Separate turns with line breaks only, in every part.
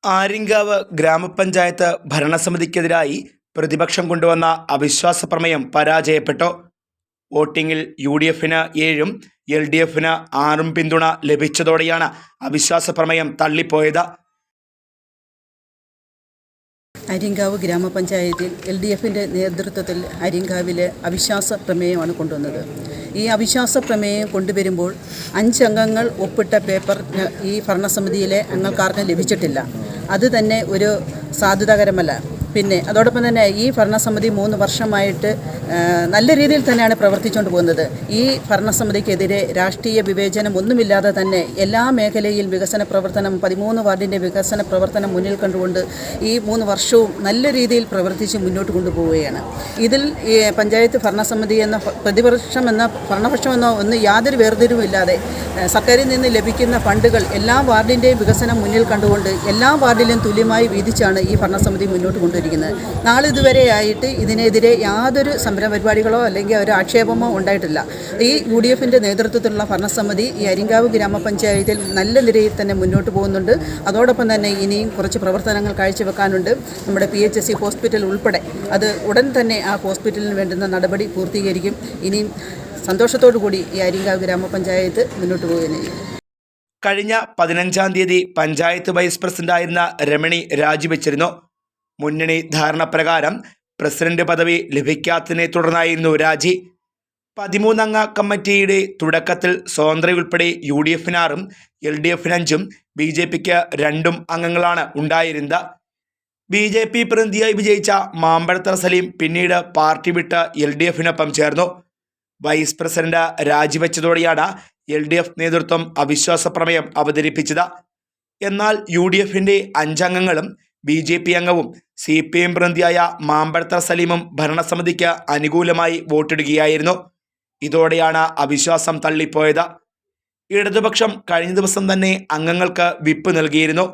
ആര്യങ്കാവ് ഗ്രാമപഞ്ചായത്ത് ഭരണസമിതിക്കെതിരായി പ്രതിപക്ഷം കൊണ്ടുവന്ന അവിശ്വാസ പ്രമേയം പരാജയപ്പെട്ടു. വോട്ടിംഗിൽ UDF-ന് 7-ഉം LDF-ന് 6-ഉം പിന്തുണ ലഭിച്ചതോടെയാണ് അവിശ്വാസ പ്രമേയം തള്ളിപ്പോയത്.
ആര്യങ്കാവ് ഗ്രാമപഞ്ചായത്തിൽ LDF-ൻ്റെ നേതൃത്വത്തിൽ ആര്യങ്കാവിലെ അവിശ്വാസ പ്രമേയമാണ് കൊണ്ടുവന്നത്. ഈ അവിശ്വാസ പ്രമേയം കൊണ്ടുവരുമ്പോൾ 5 അംഗങ്ങൾ ഒപ്പിട്ട പേപ്പർ ഈ ഭരണസമിതിയിലെ അംഗങ്ങൾക്കാർക്കും ലഭിച്ചിട്ടില്ല. അത് തന്നെ ഒരു സാധുതകരമല്ല. പിന്നെ അതോടൊപ്പം തന്നെ ഈ ഭരണസമിതി 3 വർഷമായിട്ട് നല്ല രീതിയിൽ തന്നെയാണ് പ്രവർത്തിച്ചുകൊണ്ട് പോകുന്നത്. ഈ ഭരണസമിതിക്കെതിരെ രാഷ്ട്രീയ വിവേചനം ഒന്നുമില്ലാതെ തന്നെ എല്ലാ മേഖലയിൽ വികസന പ്രവർത്തനം 13 വാർഡിൻ്റെ വികസന പ്രവർത്തനം മുന്നിൽ കണ്ടുകൊണ്ട് ഈ 3 വർഷവും നല്ല രീതിയിൽ പ്രവർത്തിച്ച് മുന്നോട്ട് കൊണ്ടുപോവുകയാണ്. ഇതിൽ പഞ്ചായത്ത് ഭരണസമിതി എന്ന പ്രതിപക്ഷമെന്ന ഭരണപക്ഷമെന്നോ ഒന്നും യാതൊരു വേർതിരിവുമില്ലാതെ സർക്കാരിൽ നിന്ന് ലഭിക്കുന്ന ഫണ്ടുകൾ എല്ലാ വാർഡിൻ്റെയും വികസനം മുന്നിൽ കണ്ടുകൊണ്ട് എല്ലാ വാർഡിലും തുല്യമായി വീതിച്ചാണ് ഈ ഭരണസമിതി മുന്നോട്ട് കൊണ്ടുവരിക. നാളിതുവരെയായിട്ട് ഇതിനെതിരെ യാതൊരു സമരപരിപാടികളോ അല്ലെങ്കിൽ ഒരു ആക്ഷേപമോ ഉണ്ടായിട്ടില്ല. ഈ UDF-ൻ്റെ നേതൃത്വത്തിലുള്ള ഭരണസമിതി ഈ ആര്യങ്കാവ് ഗ്രാമപഞ്ചായത്തിൽ നല്ല നിലയിൽ തന്നെ മുന്നോട്ട് പോകുന്നുണ്ട്. അതോടൊപ്പം തന്നെ ഇനിയും കുറച്ച് പ്രവർത്തനങ്ങൾ കാഴ്ചവെക്കാനുണ്ട്. നമ്മുടെ PHC ഹോസ്പിറ്റൽ ഉൾപ്പെടെ അത് ഉടൻ തന്നെ ആ ഹോസ്പിറ്റലിന് വേണ്ടുന്ന നടപടി പൂർത്തീകരിക്കും. ഇനിയും സന്തോഷത്തോടു കൂടി ഈ ആര്യങ്കാവ് ഗ്രാമപഞ്ചായത്ത് മുന്നോട്ട് പോവുകയാണ് ചെയ്യും.
കഴിഞ്ഞ 15-ാം തീയതി പഞ്ചായത്ത് വൈസ് പ്രസിഡന്റായിരുന്ന രമണി രാജിവെച്ചിരുന്നു. മുന്നണി ധാരണപ്രകാരം പ്രസിഡന്റ് പദവി ലഭിക്കാത്തതിനെ തുടർന്നായിരുന്നു രാജി. 13-അംഗ കമ്മിറ്റിയുടെ തുടക്കത്തിൽ സ്വതന്ത്രയുൾപ്പെടെ UDF-ന് 6-ഉം LDF-ന് 5-ഉം BJP-ക്ക് 2 അംഗങ്ങളാണ് ഉണ്ടായിരുന്നത്. BJP പ്രതിനിധിയായി വിജയിച്ച മാമ്പഴത്തറ സലീം പിന്നീട് പാർട്ടി വിട്ട് LDF-നൊപ്പം ചേർന്നു. വൈസ് പ്രസിഡന്റ് രാജിവെച്ചതോടെയാണ് LDF നേതൃത്വം അവിശ്വാസ പ്രമേയം അവതരിപ്പിച്ചത്. എന്നാൽ UDF-ൻ്റെ 5 അംഗങ്ങളും BJP അംഗവും CPM പ്രതിനിധിയായ മാമ്പഴത്തറ സലീമും ഭരണസമിതിക്ക് അനുകൂലമായി വോട്ടിടുകയായിരുന്നു. ഇതോടെയാണ് അവിശ്വാസം തള്ളിപ്പോയത്. ഇടതുപക്ഷം കഴിഞ്ഞ ദിവസം തന്നെ അംഗങ്ങൾക്ക് വിപ്പ് നൽകിയിരുന്നു.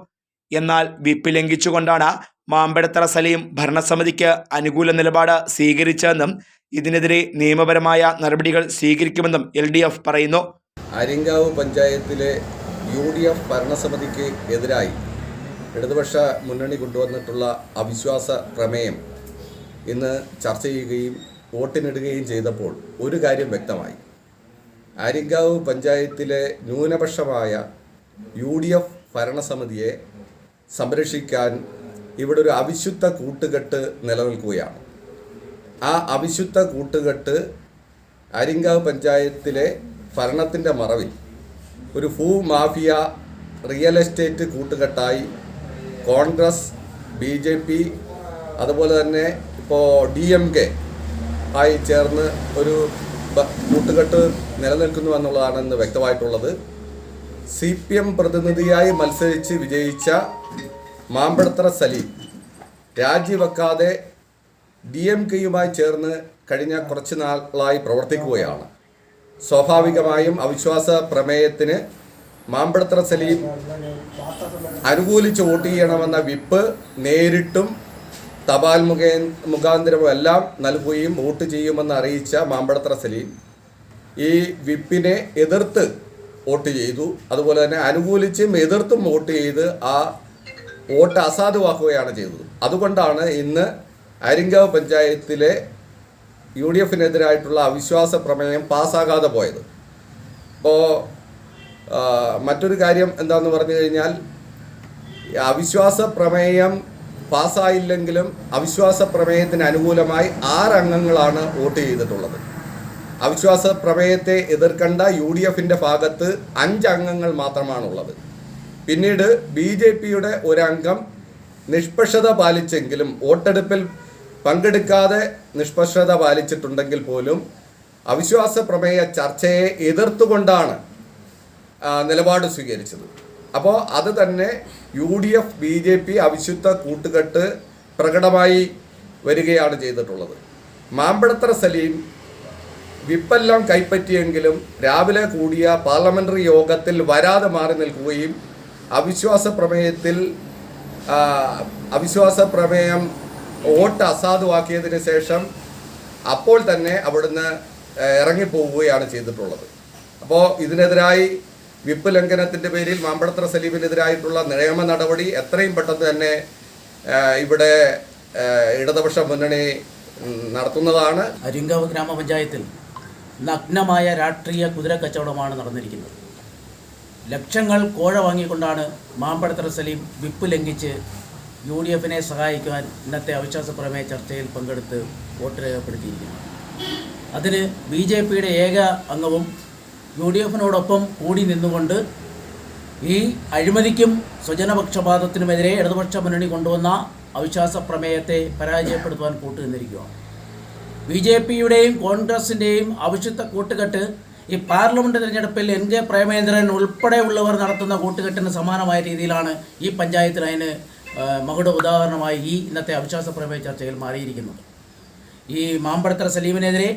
എന്നാൽ വിപ്പ് ലംഘിച്ചുകൊണ്ടാണ് മാമ്പഴത്തറ സലീം ഭരണസമിതിക്ക് അനുകൂല നിലപാട് സ്വീകരിച്ചതെന്നും ഇതിനെതിരെ നിയമപരമായ നടപടികൾ സ്വീകരിക്കുമെന്നും LDF പറയുന്നു.
ആര്യങ്കാവ് പഞ്ചായത്തിലെ UDF ഭരണസമിതിക്ക് എതിരായി ഇടതുപക്ഷ മുന്നണി കൊണ്ടുവന്നിട്ടുള്ള അവിശ്വാസ പ്രമേയം ഇന്ന് ചർച്ച ചെയ്യുകയും വോട്ടിനിടുകയും ചെയ്തപ്പോൾ ഒരു കാര്യം വ്യക്തമായി. ആര്യങ്കാവ് പഞ്ചായത്തിലെ ന്യൂനപക്ഷമായ UDF ഭരണസമിതിയെ സംരക്ഷിക്കാൻ ഇവിടെ ഒരു അവിശുദ്ധ കൂട്ടുകെട്ട് നിലനിൽക്കുകയാണ്. ആ അവിശുദ്ധ കൂട്ടുകെട്ട് ആര്യങ്കാവ് പഞ്ചായത്തിലെ ഭരണത്തിൻ്റെ മറവിൽ ഒരു ഭൂമാഫിയ റിയൽ എസ്റ്റേറ്റ് കൂട്ടുകെട്ടായി കോൺഗ്രസ്, BJP, അതുപോലെ തന്നെ ഇപ്പോൾ DMK ആയി ചേർന്ന് ഒരു കൂട്ടുകെട്ട് നിലനിൽക്കുന്നു എന്നുള്ളതാണ് ഇന്ന് വ്യക്തമായിട്ടുള്ളത്. CPM പ്രതിനിധിയായി മത്സരിച്ച് വിജയിച്ച മാമ്പഴത്തറ സലീം രാജിവെക്കാതെ DMK-യുമായി ചേർന്ന് കഴിഞ്ഞ കുറച്ച് നാളായി പ്രവർത്തിക്കുകയാണ്. സ്വാഭാവികമായും അവിശ്വാസ പ്രമേയത്തിന് മാമ്പഴത്തറ സലീം അനുകൂലിച്ച് വോട്ട് ചെയ്യണമെന്ന വിപ്പ് നേരിട്ടും തപാൽ മുഖാന്തരവും എല്ലാം നൽകുകയും വോട്ട് ചെയ്യുമെന്ന് അറിയിച്ച മാമ്പഴത്തറ സലീം ഈ വിപ്പിനെ എതിർത്ത് വോട്ട് ചെയ്തു. അതുപോലെ തന്നെ അനുകൂലിച്ചും എതിർത്തും വോട്ട് ചെയ്ത് ആ വോട്ട് അസാധുവാക്കുകയാണ് ചെയ്തത്. അതുകൊണ്ടാണ് ഇന്ന് ആര്യങ്കാവ് പഞ്ചായത്തിലെ UDF-നെതിരായിട്ടുള്ള അവിശ്വാസ പ്രമേയം പാസ്സാകാതെ പോയത്. അപ്പോൾ മറ്റൊരു കാര്യം എന്താണെന്ന് പറഞ്ഞു കഴിഞ്ഞാൽ അവിശ്വാസ പ്രമേയം പാസ്സായില്ലെങ്കിലും അവിശ്വാസ പ്രമേയത്തിന് അനുകൂലമായി 6 അംഗങ്ങളാണ് വോട്ട് ചെയ്തിട്ടുള്ളത്. അവിശ്വാസ പ്രമേയത്തെ എതിർക്കേണ്ട UDF-ൻ്റെ ഭാഗത്ത് 5 അംഗങ്ങൾ മാത്രമാണുള്ളത്. പിന്നീട് BJP-യുടെ 1 അംഗം നിഷ്പക്ഷത പാലിച്ചെങ്കിലും വോട്ടെടുപ്പിൽ പങ്കെടുക്കാതെ നിഷ്പക്ഷത പാലിച്ചിട്ടുണ്ടെങ്കിൽ പോലും അവിശ്വാസ പ്രമേയ ചർച്ചയെ എതിർത്തുകൊണ്ടാണ് നിലപാട് സ്വീകരിച്ചത്. അപ്പോൾ അത് തന്നെ UDF BJP അവിശുദ്ധ കൂട്ടുകെട്ട് പ്രകടമായി വരികയാണ് ചെയ്തിട്ടുള്ളത്. മാമ്പഴത്തറ സലീം വിപ്പെല്ലാം കൈപ്പറ്റിയെങ്കിലും രാവിലെ കൂടിയ പാർലമെൻ്ററി യോഗത്തിൽ വരാതെ മാറി നിൽക്കുകയും അവിശ്വാസ പ്രമേയം വോട്ട് അസാധുവാക്കിയതിന് ശേഷം അപ്പോൾ തന്നെ അവിടുന്ന് ഇറങ്ങിപ്പോവുകയാണ് ചെയ്തിട്ടുള്ളത്. അപ്പോൾ ഇതിനെതിരായി വിപ്പ് ലംഘനത്തിൻ്റെ പേരിൽ മാമ്പഴത്തറ സലീമിനെതിരായിട്ടുള്ള നിയമ നടപടി എത്രയും പെട്ടെന്ന് തന്നെ ഇവിടെ ഇടതുപക്ഷ മുന്നണി നടത്തുന്നതാണ്.
അരിങ്കാവ് ഗ്രാമപഞ്ചായത്തിൽ നഗ്നമായ രാഷ്ട്രീയ കുതിരക്കച്ചവടമാണ് നടന്നിരിക്കുന്നത്. ലക്ഷങ്ങൾ കോഴ വാങ്ങിക്കൊണ്ടാണ് മാമ്പഴത്തറ സലീം വിപ്പ് ലംഘിച്ച് UDFനെ സഹായിക്കുവാൻ ഇന്നത്തെ അവിശ്വാസ പ്രമേയ ചർച്ചയിൽ പങ്കെടുത്ത് വോട്ട് രേഖപ്പെടുത്തിയിരിക്കുന്നത്. അതിന് BJPയുടെ ഏക അംഗവും UDFനോടൊപ്പം കൂടി നിന്നുകൊണ്ട് ഈ അഴിമതിക്കും സ്വജനപക്ഷപാതത്തിനുമെതിരെ ഇടതുപക്ഷ മുന്നണി കൊണ്ടുവന്ന അവിശ്വാസ പ്രമേയത്തെ പരാജയപ്പെടുത്തുവാൻ കൂട്ടുനിന്നിരിക്കുകയാണ്. BJPയുടെയും കോൺഗ്രസിൻ്റെയും അവിശുദ്ധ കൂട്ടുകെട്ട് ഈ പാർലമെൻറ്റ് തിരഞ്ഞെടുപ്പിൽ NK പ്രേമേന്ദ്രൻ ഉൾപ്പെടെയുള്ളവർ നടത്തുന്ന കൂട്ടുകെട്ടിന് സമാനമായ രീതിയിലാണ് ഈ പഞ്ചായത്തിൽ അതിന് മകുട ഉദാഹരണമായി ഈ ഇന്നത്തെ അവിശ്വാസ പ്രമേയ ചർച്ചയിൽ മാറിയിരിക്കുന്നത്. ഈ മാമ്പഴത്തറ സലീമിനെതിരെ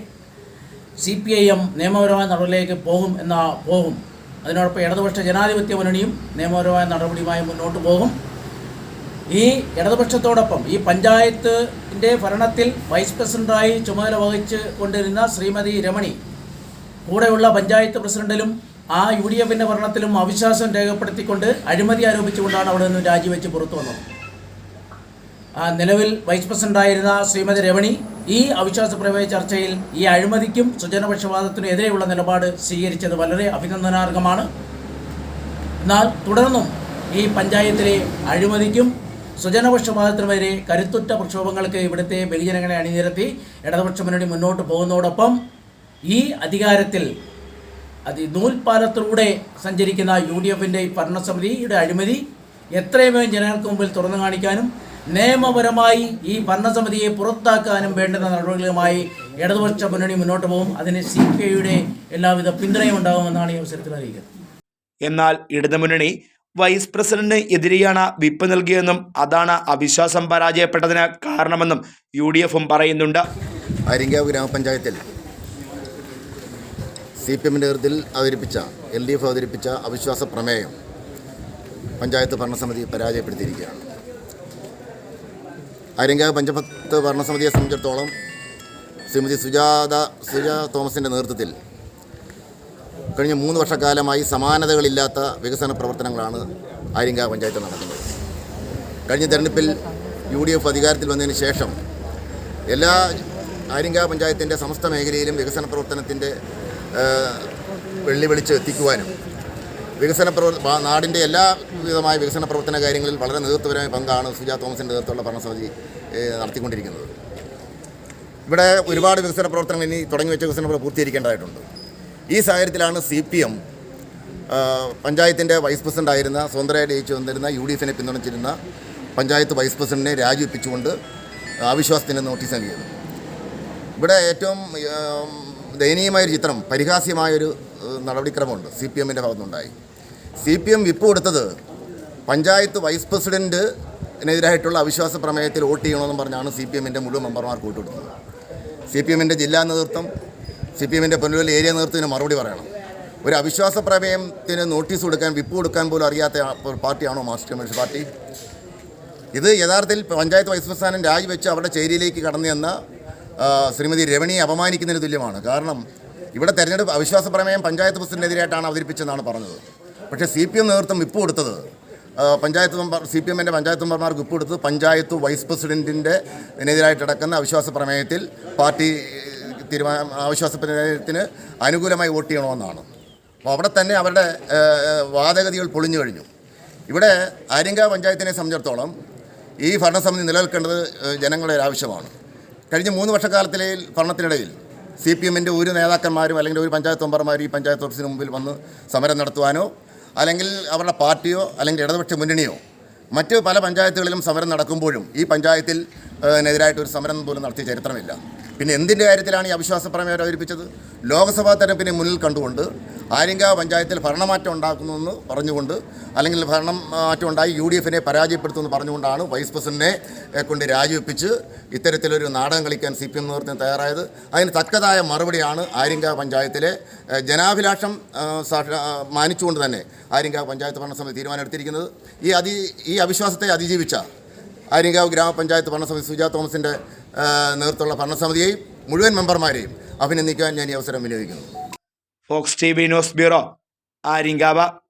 CPIM നിയമപരമായ നടപടിയിലേക്ക് പോകും. അതിനോടൊപ്പം ഇടതുപക്ഷ ജനാധിപത്യ മുന്നണിയും നിയമപരമായ നടപടിയുമായി മുന്നോട്ട് പോകും. ഈ ഇടതുപക്ഷത്തോടൊപ്പം ഈ പഞ്ചായത്തിൻ്റെ ഭരണത്തിൽ വൈസ് പ്രസിഡൻ്റായി ചുമതല വഹിച്ച് കൊണ്ടിരുന്ന ശ്രീമതി രമണി കൂടെയുള്ള പഞ്ചായത്ത് പ്രസിഡന്റിലും ആ UDFൻ്റെ ഭരണത്തിലും അവിശ്വാസം രേഖപ്പെടുത്തിക്കൊണ്ട് അഴിമതി ആരോപിച്ചുകൊണ്ടാണ് അവിടെ നിന്ന് രാജിവെച്ച് പുറത്തു വന്നത്. നിലവിൽ വൈസ് പ്രസിഡന്റായിരുന്ന ശ്രീമതി രമണി ഈ അവിശ്വാസ പ്രമേയ ചർച്ചയിൽ ഈ അഴിമതിക്കും സ്വജനപക്ഷപാതത്തിനും എതിരെയുള്ള നിലപാട് സ്വീകരിച്ചത് വളരെ അഭിനന്ദനാർഹമാണ്. എന്നാൽ തുടർന്നും ഈ പഞ്ചായത്തിലെ അഴിമതിക്കും സ്വജനപക്ഷപാതത്തിനുമെതിരെ കരുത്തുറ്റ പ്രക്ഷോഭങ്ങൾക്ക് ഇവിടുത്തെ ബഹുജനങ്ങളെ അണിനിരത്തി ഇടതുപക്ഷ മുന്നണി മുന്നോട്ട് പോകുന്നതോടൊപ്പം ഈ അധികാരത്തിൽ നൂൽപാലത്തിലൂടെ സഞ്ചരിക്കുന്ന UDFൻ്റെ ഈ ഭരണസമിതിയുടെ അഴിമതി എത്രയും വേഗം ജനങ്ങൾക്ക് മുമ്പിൽ തുറന്നു കാണിക്കാനും നിയമപരമായി ഈ ഭരണസമിതിയെ പുറത്താക്കാനും വേണ്ടുന്ന നടപടികളുമായി ഇടതുപക്ഷ മുന്നണി മുന്നോട്ട് പോകും. അതിന് CPIയുടെ എല്ലാവിധ പിന്തുണയും ഉണ്ടാകുമെന്നാണ് ഈ അവസരത്തിൽ അറിയിക്കുന്നത്.
എന്നാൽ ഇടതുമുന്നണി വൈസ് പ്രസിഡന്റിന് എതിരെയാണ് വിപ്പ് നൽകിയതെന്നും അതാണ് അവിശ്വാസം പരാജയപ്പെട്ടതിന് കാരണമെന്നും UDFും പറയുന്നുണ്ട്.
ആര്യങ്കാവ് ഗ്രാമപഞ്ചായത്തിൽ CPMൻ്റെ നേതൃത്വത്തിൽ LDF അവതരിപ്പിച്ച അവിശ്വാസ പ്രമേയം പഞ്ചായത്ത് ഭരണസമിതി പരാജയപ്പെടുത്തിയിരിക്കുകയാണ്. ആര്യങ്കാവ് പഞ്ചായത്ത് ഭരണസമിതിയെ സംബന്ധിച്ചിടത്തോളം ശ്രീമതി സുജ തോമസിൻ്റെ നേതൃത്വത്തിൽ കഴിഞ്ഞ 3 വർഷക്കാലമായി സമാനതകളില്ലാത്ത വികസന പ്രവർത്തനങ്ങളാണ് ആര്യങ്കാവ് പഞ്ചായത്ത് നടക്കുന്നത്. കഴിഞ്ഞ തെരഞ്ഞെടുപ്പിൽ UDF അധികാരത്തിൽ വന്നതിന് ശേഷം എല്ലാ ആര്യങ്കാവ് പഞ്ചായത്തിൻ്റെ സമസ്ത മേഖലയിലും വികസന പ്രവർത്തനത്തിൻ്റെ വെളിച്ചം എത്തിക്കുവാനും നാടിൻ്റെ എല്ലാ വിധമായ വികസന പ്രവർത്തന കാര്യങ്ങളിൽ വളരെ നേതൃത്വപരമായ പങ്കാണ് സുജ തോമസിൻ്റെ നേതൃത്വമുള്ള ഭരണസമിതി നടത്തിക്കൊണ്ടിരിക്കുന്നത്. ഇവിടെ ഒരുപാട് വികസന പ്രവർത്തനങ്ങൾ ഇനി തുടങ്ങി വെച്ച വികസന പൂർത്തീകരിക്കേണ്ടതായിട്ടുണ്ട്. ഈ സാഹചര്യത്തിലാണ് CPM പഞ്ചായത്തിൻ്റെ വൈസ് പ്രസിഡൻ്റായിരുന്ന സ്വതന്ത്രമായിട്ട് ജയിച്ചു വന്നിരുന്ന UDFനെ പിന്തുണച്ചിരുന്ന പഞ്ചായത്ത് വൈസ് പ്രസിഡന്റിനെ രാജിവെപ്പിച്ചുകൊണ്ട് അവിശ്വാസത്തിൻ്റെ നോട്ടീസ് നൽകിയത്. ഇവിടെ ഏറ്റവും ദയനീയമായൊരു ചിത്രം, പരിഹാസ്യമായൊരു നടപടിക്രമമുണ്ട് CPMൻ്റെ ഭാഗത്തുനിന്നുണ്ടായി. CPM വിപ്പ് കൊടുത്തത് പഞ്ചായത്ത് വൈസ് പ്രസിഡൻറ്റിനെതിരായിട്ടുള്ള അവിശ്വാസ പ്രമേയത്തിൽ വോട്ട് ചെയ്യണമെന്ന് പറഞ്ഞാണ് CPMൻ്റെ മുഴുവൻ മെമ്പർമാർക്ക് വോട്ട് കൊടുത്തത്. CPMൻ്റെ ജില്ലാ നേതൃത്വം, CPMൻ്റെ പുനലൂർ ഏരിയ നേതൃത്വത്തിന് മറുപടി പറയണം. ഒരു അവിശ്വാസ പ്രമേയത്തിന് നോട്ടീസ് കൊടുക്കാൻ, വിപ്പ് കൊടുക്കാൻ പോലും അറിയാത്ത പാർട്ടിയാണോ മാർക്സിസ്റ്റ് കമ്മ്യൂണിസ്റ്റ് പാർട്ടി? ഇത് യഥാർത്ഥത്തിൽ പഞ്ചായത്ത് വൈസ് പ്രസിഡന്റ് രാജിവെച്ച് അവരുടെ ചേരിയിലേക്ക് കടന്നു ചെന്ന ശ്രീമതി രമണിയെ അപമാനിക്കുന്നതിന് തുല്യമാണ്. കാരണം ഇവിടെ തെരഞ്ഞെടുപ്പ് അവിശ്വാസ പ്രമേയം പഞ്ചായത്ത് പ്രസിഡന്റിനെതിരായിട്ടാണ് അവതരിപ്പിച്ചതെന്നാണ് പറഞ്ഞത്. പക്ഷേ CPM നേതൃത്വം വിപ്പ് കൊടുത്തത് CPMൻ്റെ പഞ്ചായത്ത് മെമ്പർമാർക്ക് വിപ്പ് കൊടുത്തത് പഞ്ചായത്ത് വൈസ് പ്രസിഡന്റിൻ്റെ എതിരായിട്ട് നടക്കുന്ന അവിശ്വാസ പ്രമേയത്തിൽ പാർട്ടി അവിശ്വാസ പ്രമേയത്തിന് അനുകൂലമായി വോട്ട് ചെയ്യണമെന്നാണ്. അപ്പോൾ അവിടെ തന്നെ അവരുടെ വാദഗതികൾ പൊളിഞ്ഞു കഴിഞ്ഞു. ഇവിടെ ആര്യങ്കാവ് പഞ്ചായത്തിനെ സംബന്ധിച്ചിടത്തോളം ഈ ഭരണസമിതി നിലനിൽക്കേണ്ടത് ജനങ്ങളുടെ ഒരു ആവശ്യമാണ്. കഴിഞ്ഞ 3 വർഷക്കാലത്തിലെ ഭരണത്തിനിടയിൽ CPMൻ്റെ ഒരു നേതാക്കന്മാരും അല്ലെങ്കിൽ ഒരു പഞ്ചായത്ത് മെമ്പർമാരും ഈ പഞ്ചായത്ത് ഓഫീസിന് മുമ്പിൽ വന്ന് സമരം നടത്തുവാനോ അല്ലെങ്കിൽ അവരുടെ പാർട്ടിയോ അല്ലെങ്കിൽ ഇടതുപക്ഷ മുന്നണിയോ മറ്റ് പല പഞ്ചായത്തുകളിലും സമരം നടക്കുമ്പോഴും ഈ പഞ്ചായത്തിൽ എതിരായിട്ട് ഒരു സമരം പോലും നടത്തിയ ചരിത്രമില്ല. പിന്നെ എന്തിൻ്റെ കാര്യത്തിലാണ് ഈ അവിശ്വാസ പ്രമേയം അവതരിപ്പിച്ചത്? ലോക്സഭാ തെരഞ്ഞെടുപ്പിനെ മുന്നിൽ കണ്ടുകൊണ്ട് ആര്യങ്കാവ് പഞ്ചായത്തിൽ ഭരണമാറ്റം ഉണ്ടാക്കുന്നുവെന്ന് പറഞ്ഞുകൊണ്ട് അല്ലെങ്കിൽ ഭരണമാറ്റം ഉണ്ടായി UDFനെ പരാജയപ്പെടുത്തുമെന്ന് പറഞ്ഞുകൊണ്ടാണ് വൈസ് പ്രസിഡന്റിനെ കൊണ്ട് രാജിവെപ്പിച്ച് ഇത്തരത്തിലൊരു നാടകം കളിക്കാൻ CPM നേതൃത്വം തയ്യാറായത്. അതിന് തക്കതായ മറുപടിയാണ് ആര്യങ്കാവ് പഞ്ചായത്തിലെ ജനാഭിലാഷം മാനിച്ചുകൊണ്ട് തന്നെ ആര്യങ്കാവ് പഞ്ചായത്ത് ഭരണസമിതി തീരുമാനമെടുത്തിരിക്കുന്നത്. ഈ അവിശ്വാസത്തെ അതിജീവിച്ച ആര്യങ്കാവ് ഗ്രാമപഞ്ചായത്ത് ഭരണസമിതി സുജ തോമസിൻ്റെ നേതൃത്വമുള്ള ഭരണസമിതിയെയും മുഴുവൻ മെമ്പർമാരെയും അഭിനന്ദിക്കാൻ ഞാൻ ഈ അവസരം വിനിയോഗിക്കുന്നു.
Fox TV news bureau Aryankavu.